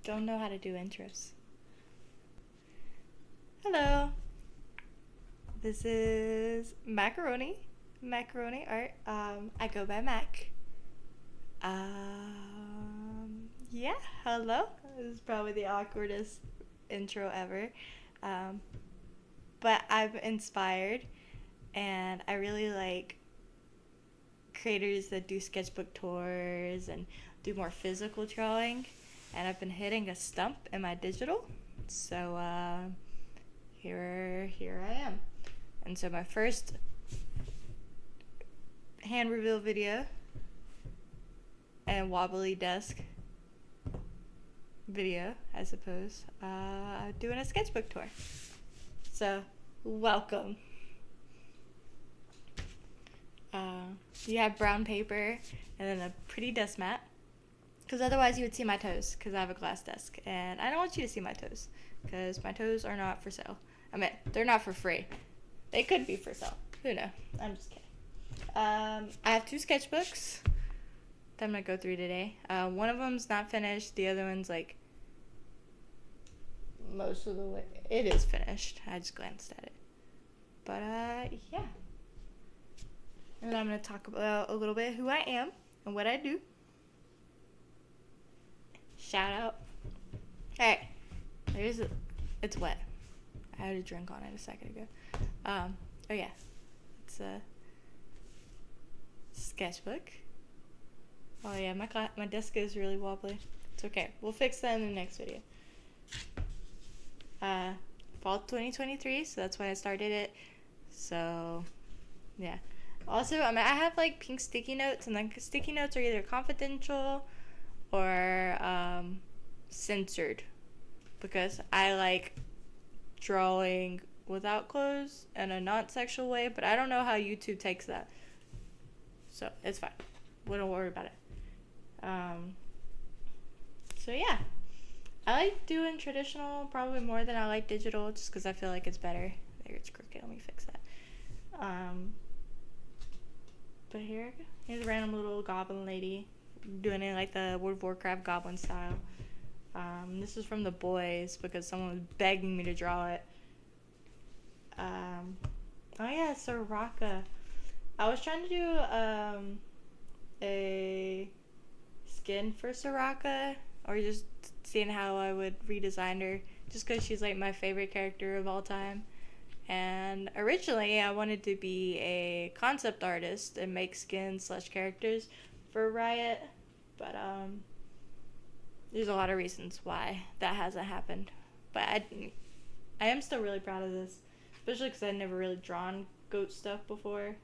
don't know how to do intros. Hello, this is Macaroni Art. I go by Mac. Yeah, hello. This is probably the awkwardest intro ever. Um, but I'm inspired, and I really like creators that do sketchbook tours and do more physical drawing. And I've been hitting a stump in my digital, so here I am. And so my first hand reveal video and wobbly desk video, I suppose, doing a sketchbook tour. So welcome. You have brown paper and then a pretty desk mat, because otherwise you would see my toes, because I have a glass desk and I don't want you to see my toes, because my toes are not for sale. I mean, they're not for free. They could be for sale. Who knows? I'm just kidding. I have two sketchbooks that I'm going to go through today. One of them's not finished. The other one's like most of the way. It is finished. I just glanced at it. But yeah. And then I'm going to talk about a little bit who I am and what I do. Shout out. Alright. It's wet. I had a drink on it a second ago. Oh yeah. It's a sketchbook. Oh yeah, my desk is really wobbly. It's okay. We'll fix that in the next video. Fall 2023, so that's why I started it. So, yeah. Also, I have like pink sticky notes, and then sticky notes are either confidential or censored, because I like drawing without clothes in a non-sexual way, but I don't know how YouTube takes that. So, it's fine. We don't worry about it. So yeah. I like doing traditional probably more than I like digital, just because I feel like it's better. There, it's crooked. Let me fix that. But here's a random little goblin lady doing it like the World of Warcraft goblin style. This is from The Boys because someone was begging me to draw it. Oh yeah, Soraka. I was trying to do a skin for Soraka, or just seeing how I would redesign her, just because she's like my favorite character of all time. And originally I wanted to be a concept artist and make skins / characters for Riot, but there's a lot of reasons why that hasn't happened. But I am still really proud of this, especially because I'd never really drawn goat stuff before.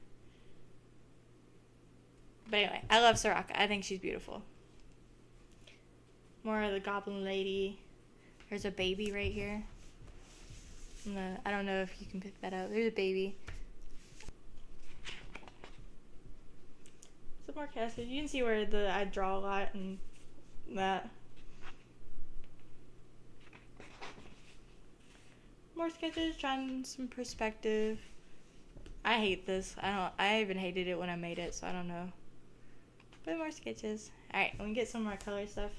But anyway, I love Soraka. I think she's beautiful. More of the goblin lady. There's a baby right here. I don't know if you can pick that up. There's a baby. Some more caskets. You can see where I draw a lot and that. More sketches, trying some perspective. I hate this. I even hated it when I made it, so I don't know. But more sketches. Alright, let me get some more color stuff.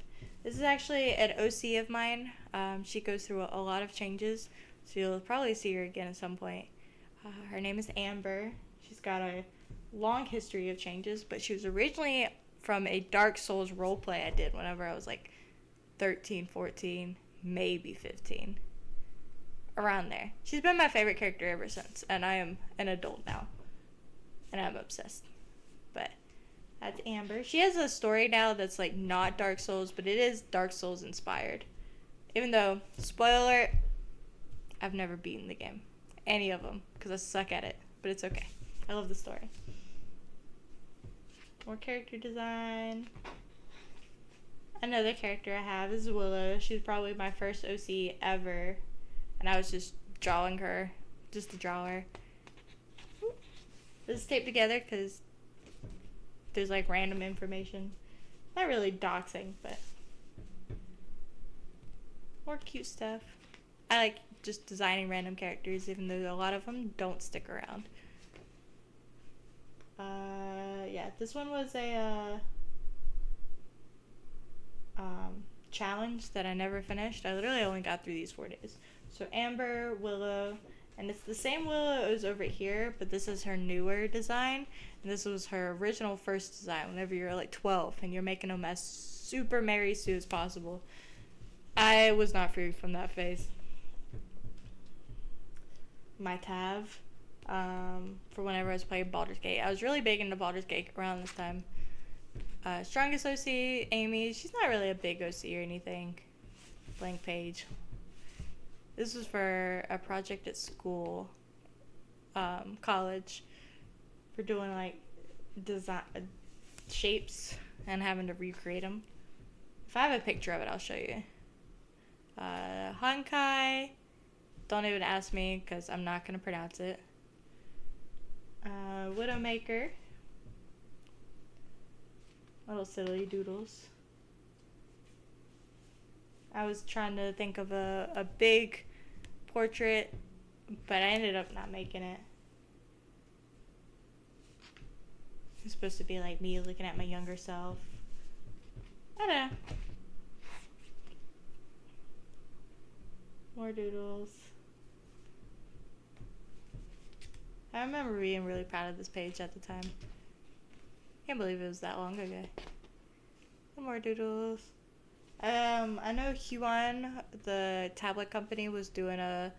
This is actually an OC of mine. She goes through a lot of changes, so you'll probably see her again at some point. Her name is Amber. She's got a long history of changes, but she was originally from a Dark Souls roleplay I did whenever I was like 13, 14, maybe 15. Around there. She's been my favorite character ever since, and I am an adult now. And I'm obsessed. But that's Amber. She has a story now that's like not Dark Souls, but it is Dark Souls inspired. Even though, spoiler, I've never beaten the game. Any of them, because I suck at it. But it's okay. I love the story. More character design. Another character I have is Willow. She's probably my first OC ever. And I was just drawing her. Just to draw her. This is taped together because there's like random information. Not really doxing, but more cute stuff. I like just designing random characters, even though a lot of them don't stick around. Yeah, this one was a challenge that I never finished. I literally only got through these 4 days. So Amber, Willow, and it's the same Willow as over here, but this is her newer design. And this was her original first design whenever you're like 12 and you're making them as super Mary Sue as possible. I was not free from that phase. My Tav, for whenever I was playing Baldur's Gate. I was really big into Baldur's Gate around this time. Strongest OC, Amy. She's not really a big OC or anything. Blank page. This was for a project at school, college, for doing like design shapes and having to recreate them. If I have a picture of it, I'll show you. Honkai. Don't even ask me because I'm not going to pronounce it. Widowmaker. Little silly doodles. I was trying to think of a big portrait, but I ended up not making it. It's supposed to be like me looking at my younger self. I don't know. More doodles. I remember being really proud of this page at the time. Can't believe it was that long ago. Some more doodles. I know Huan, the tablet company, was doing a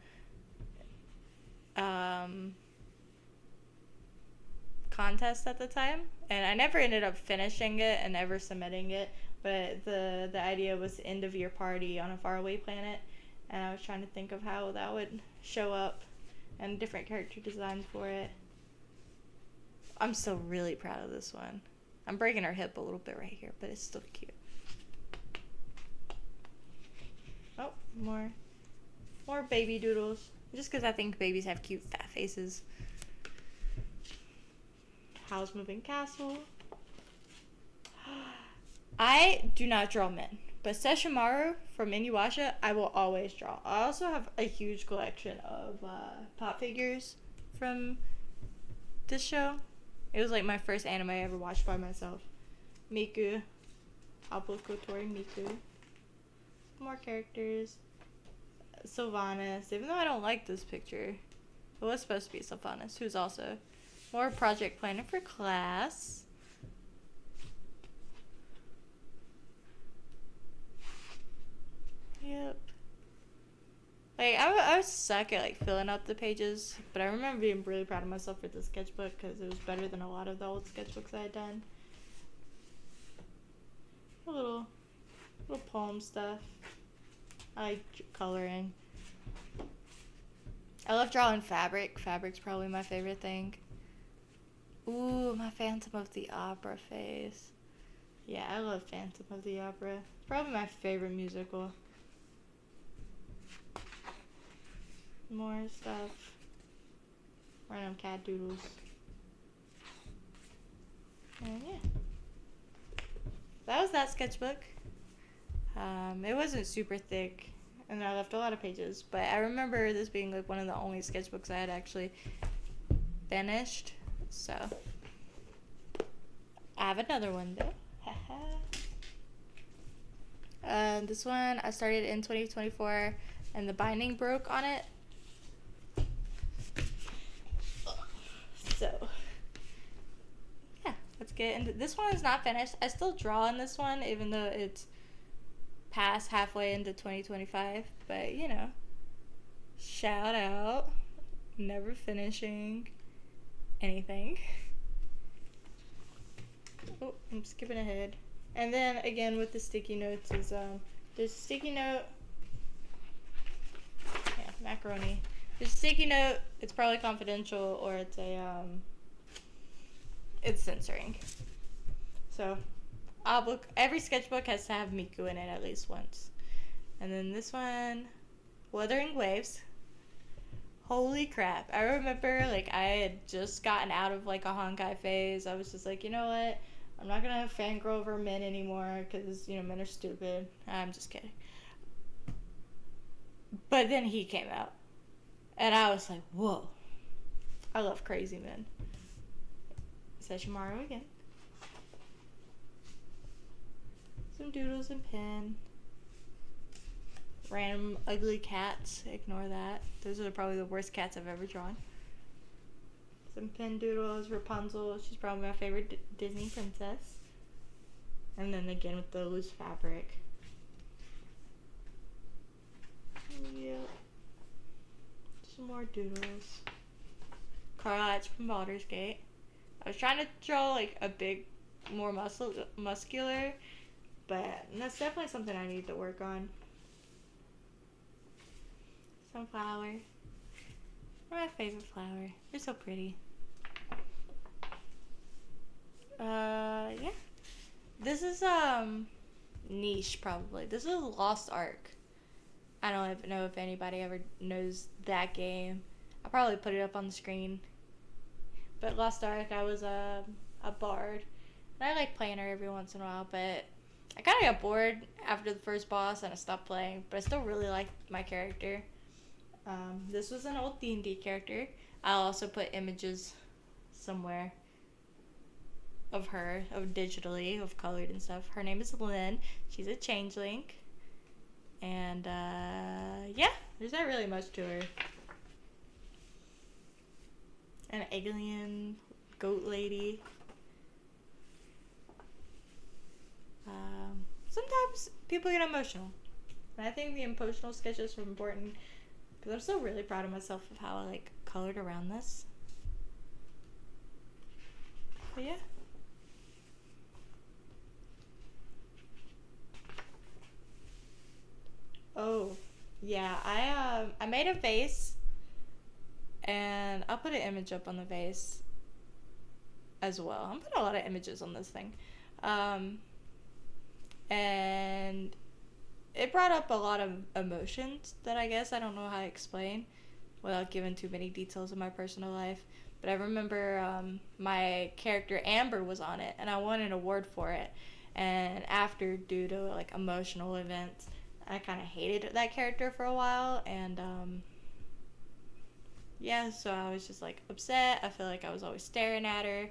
contest at the time, and I never ended up finishing it and ever submitting it, but the idea was end of year party on a faraway planet, and I was trying to think of how that would show up and different character designs for it. I'm still really proud of this one. I'm breaking her hip a little bit right here, but it's still cute. Oh, more baby doodles. Just because I think babies have cute fat faces. House Moving Castle. I do not draw men, but Sesshomaru from Inuyasha, I will always draw. I also have a huge collection of pop figures from this show. It was like my first anime I ever watched by myself. Miku. Alpo Kotori Miku. More characters. Sylvanas. Even though I don't like this picture. It was supposed to be Sylvanas, who's also more project planner for class. Yep. Like, I suck at, like, filling up the pages, but I remember being really proud of myself for this sketchbook because it was better than a lot of the old sketchbooks I had done. A little poem stuff. I like coloring. I love drawing fabric. Fabric's probably my favorite thing. Ooh, my Phantom of the Opera face. Yeah, I love Phantom of the Opera. It's probably my favorite musical. More stuff. Random cat doodles. And yeah. That was that sketchbook. It wasn't super thick, and I left a lot of pages, but I remember this being like one of the only sketchbooks I had actually finished, so I have another one though. This one I started in 2024, and the binding broke on it. So yeah, let's get into this one. Is not finished. I still draw in this one, even though it's past halfway into 2025, but you know, shout out, never finishing anything. Oh, I'm skipping ahead. And then again with the sticky notes is there's a sticky note. Yeah, macaroni. There's a sticky note. It's probably confidential, or it's a it's censoring. So every sketchbook has to have Miku in it at least once. And then this one, Wuthering Waves. Holy crap. I remember, like, I had just gotten out of, like, a Honkai phase. I was just like, you know what? I'm not gonna fangirl over men anymore because, you know, men are stupid. I'm just kidding. But then he came out. And I was like, whoa. I love crazy men. Sesshomaru again. Some doodles and pen. random ugly cats. Ignore that. Those are probably the worst cats I've ever drawn. Some pen doodles. Rapunzel. She's probably my favorite Disney princess. And then again with the loose fabric. Yep. Some more doodles. Carlotte from Baldur's Gate. I was trying to draw like a big, more muscular, but that's definitely something I need to work on. Sunflower. My favorite flower. They're so pretty. Yeah. This is niche probably. This is Lost Ark. I don't even know if anybody ever knows that game. I'll probably put it up on the screen. But Lost Ark, I was a bard. And I like playing her every once in a while, but I kind of got bored after the first boss and I stopped playing. But I still really like my character. This was an old D&D character. I'll also put images somewhere of her, of digitally, of colored and stuff. Her name is Lynn. She's a changeling. And, yeah, there's not really much to her. An alien goat lady. Sometimes people get emotional. And I think the emotional sketches are important because I'm still really proud of myself of how I, like, colored around this. But, yeah. Oh, yeah, I made a vase, and I'll put an image up on the vase as well. I'm putting a lot of images on this thing. And it brought up a lot of emotions that I guess I don't know how to explain without giving too many details of my personal life. But I remember my character Amber was on it, and I won an award for it. And after, due to like emotional events, I kind of hated that character for a while, and yeah, so I was just like upset. I feel like I was always staring at her,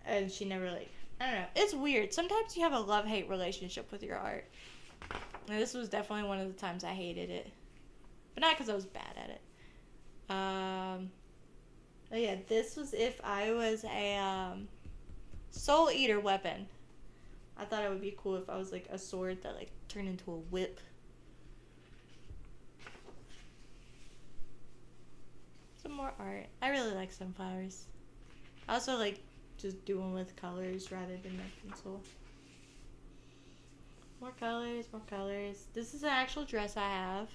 and she never like, I don't know. It's weird. Sometimes you have a love-hate relationship with your art. And this was definitely one of the times I hated it, but not because I was bad at it. Oh yeah, this was if I was a soul eater weapon. I thought it would be cool if I was like a sword that like turned into a whip. Some more art. I really like sunflowers. I also like just doing with colors rather than my pencil. More colors, more colors. This is an actual dress I have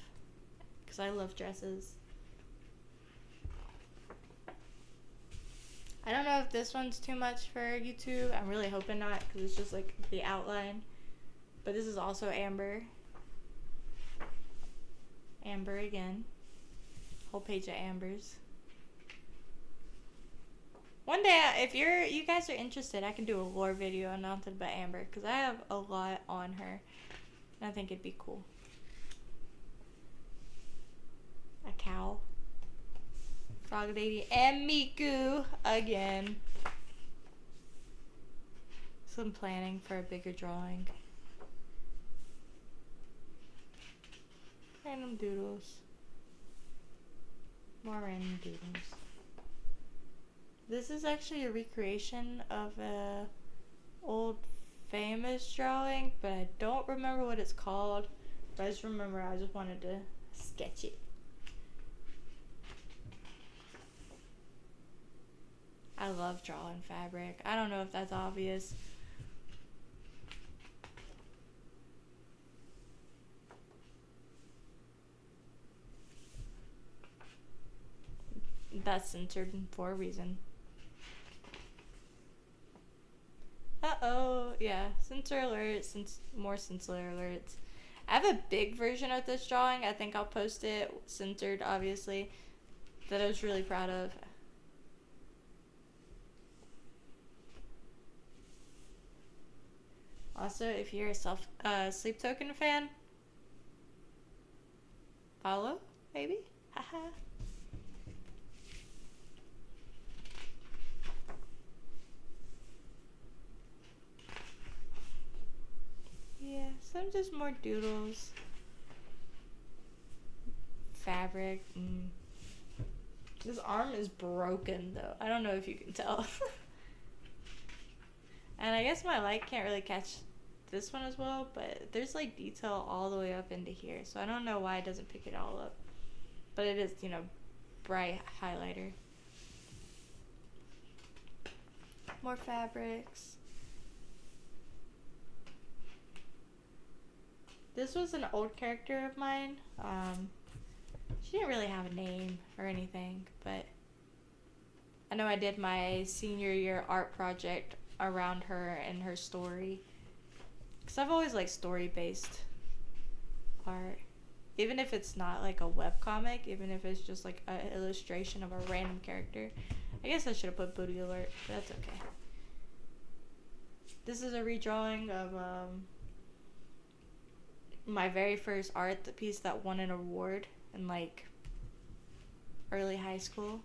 because I love dresses. I don't know if this one's too much for YouTube. I'm really hoping not because it's just like the outline. But this is also Amber. Amber again. Whole page of Ambers. One day, if you guys are interested, I can do a lore video on nothing but Amber because I have a lot on her. And I think it'd be cool. A cow. Frog Lady and Miku again. Some planning for a bigger drawing. Random doodles. More random doodles. This is actually a recreation of a old famous drawing, but I don't remember what it's called. But I just remember I just wanted to sketch it. I love drawing fabric. I don't know if that's obvious. That's censored for a reason. Uh-oh, yeah. Censor alerts, more censor alerts. I have a big version of this drawing. I think I'll post it, censored obviously, that I was really proud of. Also, if you're a Sleep Token fan, follow, maybe? Haha. Yeah, some just more doodles. fabric. This arm is broken though. I don't know if you can tell. And I guess my light can't really catch this one as well, but there's like detail all the way up into here. So I don't know why it doesn't pick it all up. But it is, you know, bright highlighter. More fabrics. This was an old character of mine. She didn't really have a name or anything, but I know I did my senior year art project around her and her story. Because I've always liked story-based art. Even if it's not like a webcomic, even if it's just like an illustration of a random character. I guess I should have put booty alert, but that's okay. This is a redrawing of my very first art, the piece that won an award in like early high school.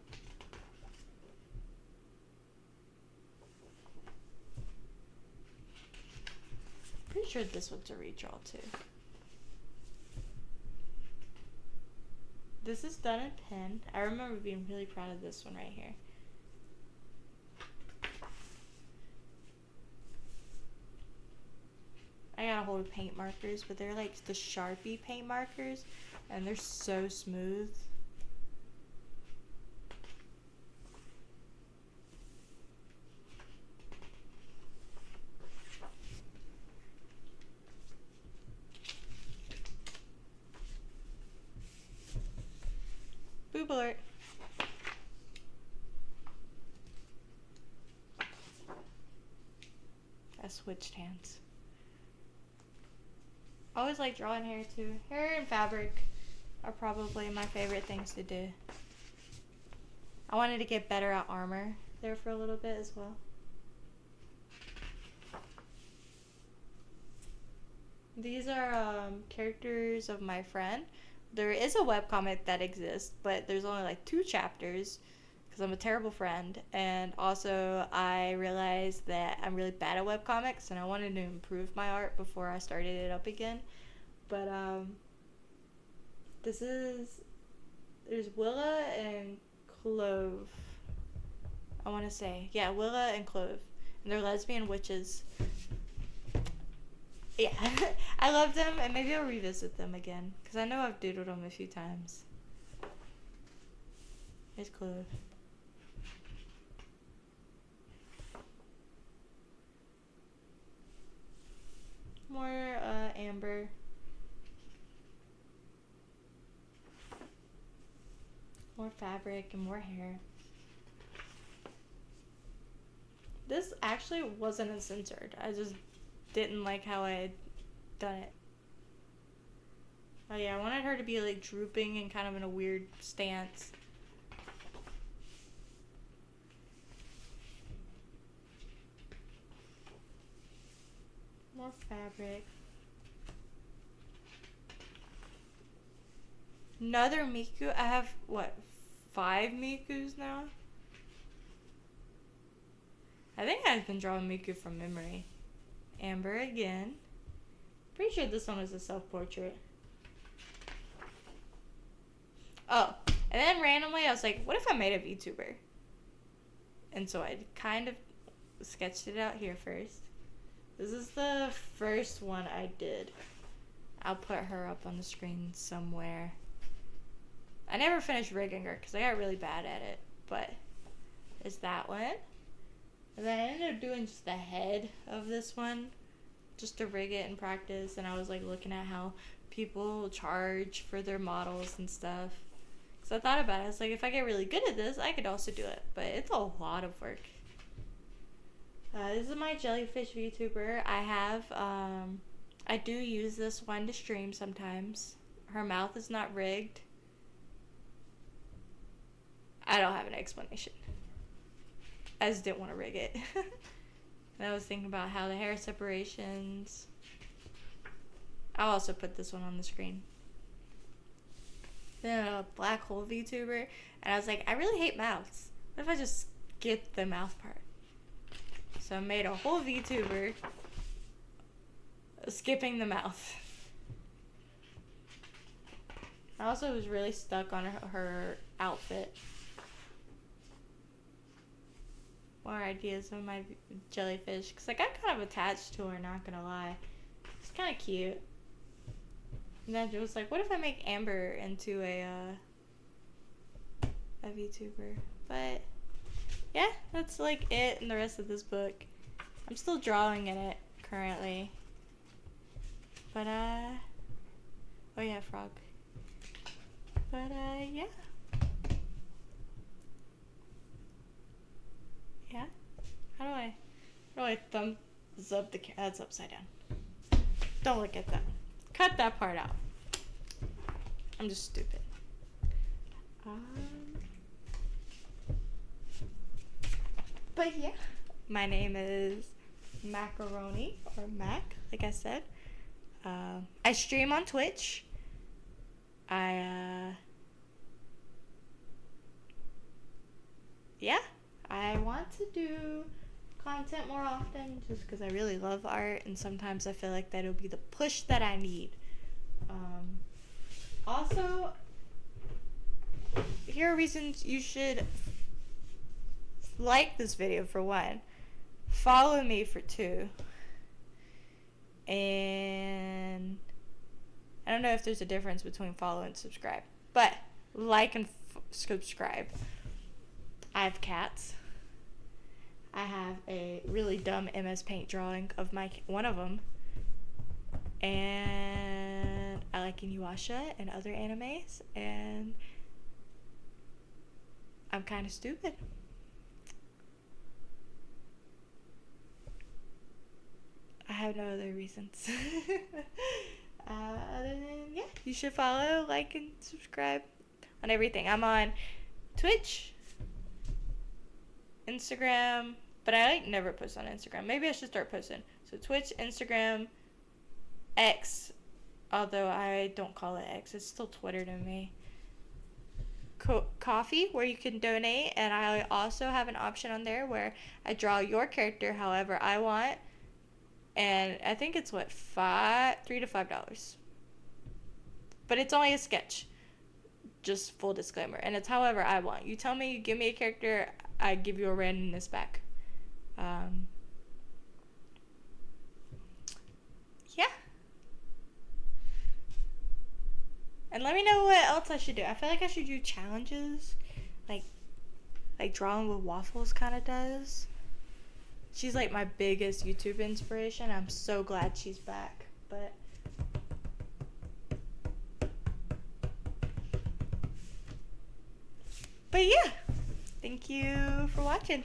Pretty sure this one's a redraw too. This is done in pen. I remember being really proud of this one right here. I got a hold of paint markers, but they're like the Sharpie paint markers, and they're so smooth. Boob alert. I switched hands. I always like drawing hair too. Hair and fabric are probably my favorite things to do. I wanted to get better at armor there for a little bit as well. These are characters of my friend. There is a webcomic that exists, but there's only like 2 chapters because I'm a terrible friend. And also I realized that I'm really bad at webcomics and I wanted to improve my art before I started it up again. But there's Willa and Clove, I want to say. Yeah, Willa and Clove. And they're lesbian witches. Yeah, I love them, and maybe I'll revisit them again, because I know I've doodled them a few times. Here's Clove. More Amber. More fabric and more hair. This actually wasn't censored. I just didn't like how I had done it. Oh yeah, I wanted her to be like drooping and kind of in a weird stance. More fabric. Another Miku. I have, what, 5 Mikus now? I think I've been drawing Miku from memory. Amber again. Pretty sure this one was a self-portrait. Oh, and then randomly I was like, what if I made a VTuber? And so I kind of sketched it out here first. This is the first one I did. I'll put her up on the screen somewhere. I never finished rigging her because I got really bad at it, but there's that one. And then I ended up doing just the head of this one just to rig it and practice, and I was like looking at how people charge for their models and stuff. So I thought about it. I was like, if I get really good at this, I could also do it, but it's a lot of work. This is my jellyfish VTuber. I do use this one to stream sometimes. Her mouth is not rigged. I don't have an explanation. I just didn't want to rig it. And I was thinking about how the hair separations. I'll also put this one on the screen. Then a black hole VTuber. And I was like, I really hate mouths. What if I just skip the mouth part? So I made a whole VTuber skipping the mouth. I also was really stuck on her outfit. More ideas of my jellyfish, because like I'm kind of attached to her, not gonna lie. It's kind of cute. And then it was like, what if I make Amber into a VTuber? But yeah, that's like it in the rest of this book. I'm still drawing in it currently. But oh yeah, frog. But yeah. Yeah. How do I thumbs up the camera? That's upside down. Don't look at that. Cut that part out. I'm just stupid. But yeah, my name is Macaroni, or Mac, like I said. I stream on Twitch. Yeah, I want to do content more often just because I really love art, and sometimes I feel like that'll be the push that I need. Also, here are reasons you should like this video for 1, follow me for 2, and I don't know if there's a difference between follow and subscribe, but like and subscribe. I have cats. I have a really dumb MS Paint drawing of one of them, and I like Inuyasha and other animes, and I'm kind of stupid. I have no other reasons. Other than, yeah, you should follow, like, and subscribe on everything. I'm on Twitch, Instagram, but I like never post on Instagram. Maybe I should start posting. So Twitch, Instagram, X, although I don't call it X, it's still Twitter to me. Coffee, where you can donate, and I also have an option on there where I draw your character however I want, and I think it's what, $3 to $5, but it's only a sketch, just full disclaimer, and it's however I want. You tell me, you give me a character, I give you a randomness back. Yeah. And let me know what else I should do. I feel like I should do challenges, like drawing with waffles kind of does. She's like my biggest YouTube inspiration. I'm so glad she's back. But yeah, thank you for watching.